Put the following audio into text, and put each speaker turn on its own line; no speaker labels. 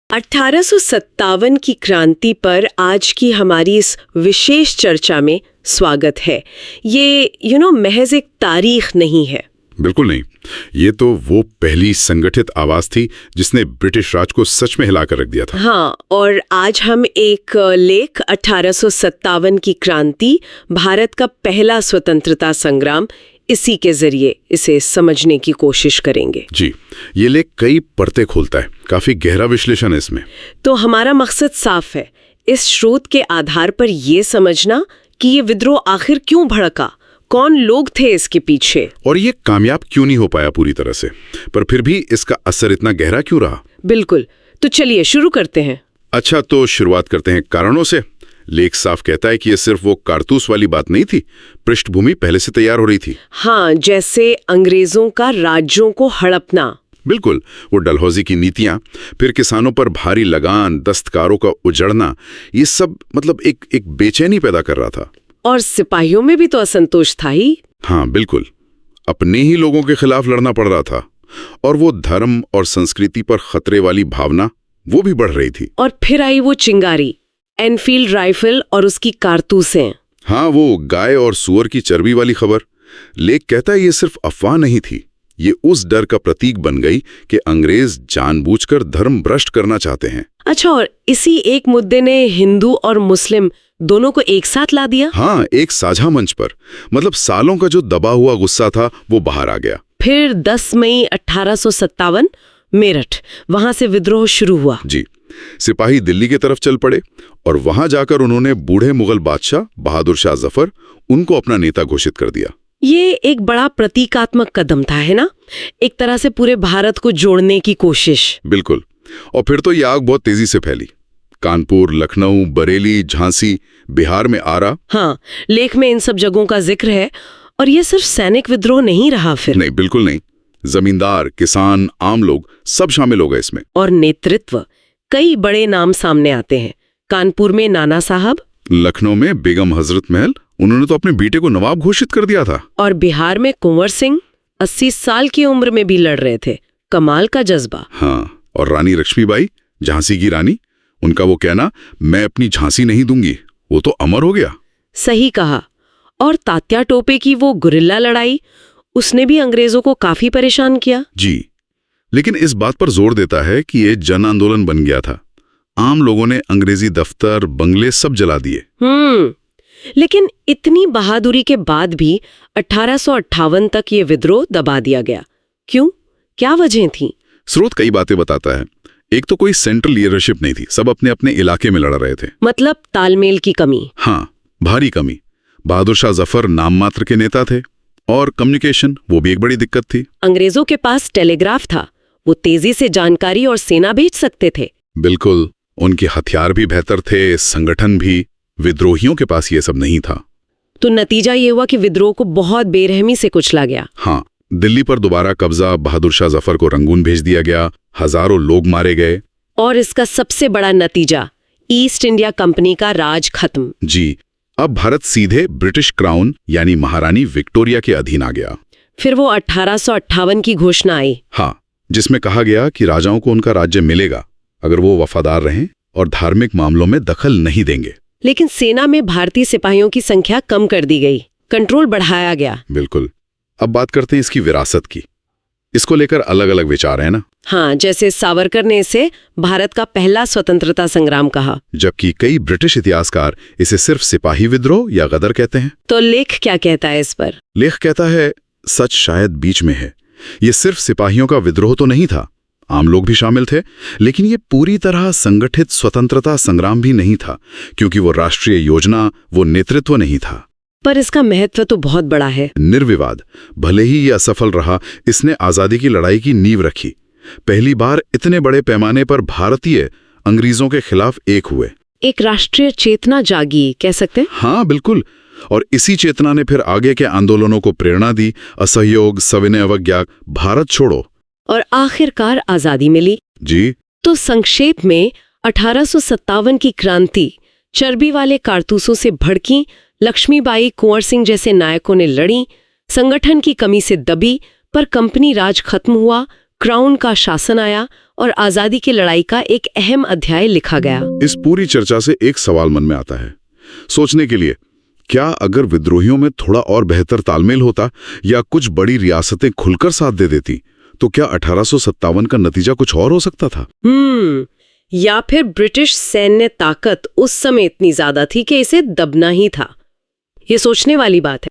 1857 की क्रांति पर आज की हमारी इस विशेष चर्चा में स्वागत है। ये महज एक तारीख नहीं है।
बिल्कुल नहीं। ये तो वो पहली संगठित आवाज थी जिसने ब्रिटिश राज को सच में हिलाकर रख दिया था।
हाँ, और आज हम एक लेख 1857 की क्रांति, भारत का पहला स्वतंत्रता संग्राम, इसी के जरिए इसे समझने की कोशिश करेंगे।
जी, ये लेख कई परतें खोलता है, काफी गहरा विश्लेषण है इसमें।
तो हमारा मकसद साफ है, इस स्रोत के आधार पर ये समझना कि ये विद्रोह आखिर क्यों भड़का, कौन लोग थे इसके पीछे,
और ये कामयाब क्यों नहीं हो पाया पूरी तरह से, पर फिर भी इसका असर इतना गहरा क्यों रहा।
बिल्कुल, तो चलिए शुरू करते हैं।
अच्छा, तो शुरुआत करते हैं कारणों से। लेख साफ कहता है कि ये सिर्फ वो कारतूस वाली बात नहीं थी, पृष्ठभूमि पहले से तैयार हो रही थी।
हाँ, जैसे अंग्रेजों का राज्यों को हड़पना।
बिल्कुल, वो डलहौजी की नीतियां, फिर किसानों पर भारी लगान, दस्तकारों का उजड़ना, ये सब मतलब एक बेचैनी पैदा कर रहा था।
और सिपाहियों में भी तो असंतोष था ही।
हाँ बिल्कुल, अपने ही लोगों के खिलाफ लड़ना पड़ रहा था, और वो धर्म और संस्कृति पर खतरे वाली भावना वो भी बढ़ रही थी।
और फिर आई वो चिंगारी, एनफील्ड राइफल और उसकी कारतूसें।
हाँ, वो गाय और सुअर की चर्बी वाली खबर। लेख कहता है ये सिर्फ अफवाह नहीं थी, ये उस डर का प्रतीक बन गई कि अंग्रेज जानबूझकर धर्म भ्रष्ट करना चाहते हैं।
अच्छा, और इसी एक मुद्दे ने हिंदू और मुस्लिम दोनों को एक साथ ला दिया।
हाँ, एक साझा मंच पर, मतलब सालों का जो दबा हुआ गुस्सा था वो बाहर आ गया।
फिर 10 मई 1857 मेरठ, वहां से विद्रोह शुरू हुआ।
जी, सिपाही दिल्ली की तरफ चल पड़े और वहां जाकर उन्होंने बूढ़े मुगल बादशाह बहादुर शाह जफर, उनको अपना नेता घोषित कर दिया।
ये एक बड़ा प्रतीकात्मक कदम था, है ना? एक तरह से पूरे भारत को जोड़ने की कोशिश।
बिल्कुल, और फिर तो ये आग बहुत तेजी से फैली। कानपुर, लखनऊ, बरेली, झांसी, बिहार में आरा।
हाँ, लेख में इन सब जगहों का जिक्र है। और ये सिर्फ सैनिक विद्रोह नहीं रहा फिर।
नहीं, बिल्कुल नहीं। जमींदार, किसान, आम लोग सब शामिल हो गए इसमें।
और नेतृत्व, कई बड़े नाम सामने आते हैं। कानपुर में नाना साहब,
लखनऊ में बेगम हजरत महल, उन्होंने तो अपने बेटे को नवाब घोषित कर दिया था।
और बिहार में कुंवर सिंह 80 साल की उम्र में भी लड़ रहे थे। कमाल का जज्बा।
हाँ, और रानी लक्ष्मीबाई, झांसी की रानी, उनका वो कहना, मैं अपनी झांसी नहीं दूंगी, वो तो अमर हो गया।
सही कहा। और तात्या टोपे की वो गुरिल्ला लड़ाई, उसने भी अंग्रेजों को काफी परेशान किया।
जी, लेकिन इस बात पर जोर देता है कि ये जन आंदोलन बन गया था। आम लोगों ने अंग्रेजी दफ्तर, बंगले सब जला दिए।
लेकिन इतनी बहादुरी के बाद भी 1858 तक ये विद्रोह दबा दिया गया। क्यों? क्या वजह थी?
स्रोत कई बातें बताता है। एक तो कोई सेंट्रल लीडरशिप नहीं थी, सब अपने अपने इलाके में लड़ रहे थे।
मतलब तालमेल की कमी।
हाँ, भारी कमी। बहादुर शाह जफर नाम मात्र के नेता थे, और कम्युनिकेशन, वो भी एक बड़ी दिक्कत थी।
अंग्रेजों के पास टेलीग्राफ था, वो तेजी से जानकारी और सेना भेज सकते थे।
बिल्कुल, उनके हथियार भी बेहतर थे, संगठन भी। विद्रोहियों के पास ये सब नहीं था।
तो नतीजा ये हुआ कि विद्रोह को बहुत बेरहमी से कुचला गया।
हाँ, दिल्ली पर दोबारा कब्जा, बहादुर शाह जफर को रंगून भेज दिया गया, हजारों लोग मारे गए।
और इसका सबसे बड़ा नतीजा, ईस्ट इंडिया कंपनी का राज खत्म।
जी, अब भारत सीधे ब्रिटिश क्राउन यानी महारानी विक्टोरिया के अधीन आ गया।
फिर वो 1858 की घोषणा आई।
हाँ, जिसमें कहा गया कि राजाओं को उनका राज्य मिलेगा अगर वो वफादार रहें और धार्मिक मामलों में दखल नहीं देंगे।
लेकिन सेना में भारतीय सिपाहियों की संख्या कम कर दी गई, कंट्रोल बढ़ाया गया।
बिल्कुल। अब बात करते हैं इसकी विरासत की। इसको लेकर अलग अलग विचार हैं ना।
हाँ, जैसे सावरकर ने इसे भारत का पहला स्वतंत्रता संग्राम कहा,
जबकि कई ब्रिटिश इतिहासकार इसे सिर्फ सिपाही विद्रोह या गदर कहते हैं।
तो लेख क्या कहता है इस पर?
लेख कहता है, सच शायद बीच में है। ये सिर्फ सिपाहियों का विद्रोह तो नहीं था, आम लोग भी शामिल थे, लेकिन ये पूरी तरह संगठित स्वतंत्रता संग्राम भी नहीं था, क्योंकि वो राष्ट्रीय योजना, वो नेतृत्व नहीं था।
पर इसका महत्व तो बहुत बड़ा है।
निर्विवाद, भले ही ये असफल रहा, इसने आजादी की लड़ाई की नींव रखी। पहली बार इतने बड़े पैमाने पर भारतीय अंग्रेजों के खिलाफ एक हुए।
एक राष्ट्रीय चेतना जागी, कह सकते हैं।
हाँ बिल्कुल, और इसी चेतना ने फिर आगे के आंदोलनों को प्रेरणा दी। असहयोग, सविनय अवज्ञा, भारत छोड़ो,
और आखिरकार आजादी मिली।
जी,
तो संक्षेप में 1857 की क्रांति चर्बी वाले कारतूसों से भड़की, लक्ष्मीबाई, कुंवर सिंह जैसे नायकों ने लड़ी, संगठन की कमी से दबी, पर कंपनी राज खत्म हुआ, क्राउन का शासन आया और आजादी की लड़ाई का एक अहम अध्याय लिखा गया।
इस पूरी चर्चा से एक सवाल मन में आता है, सोचने के लिए, क्या अगर विद्रोहियों में थोड़ा और बेहतर तालमेल होता या कुछ बड़ी रियासतें खुलकर साथ दे देती, तो क्या 1857 का नतीजा कुछ और हो सकता था?
या फिर ब्रिटिश सैन्य ताकत उस समय इतनी ज्यादा थी कि इसे दबना ही था। ये सोचने वाली बात है।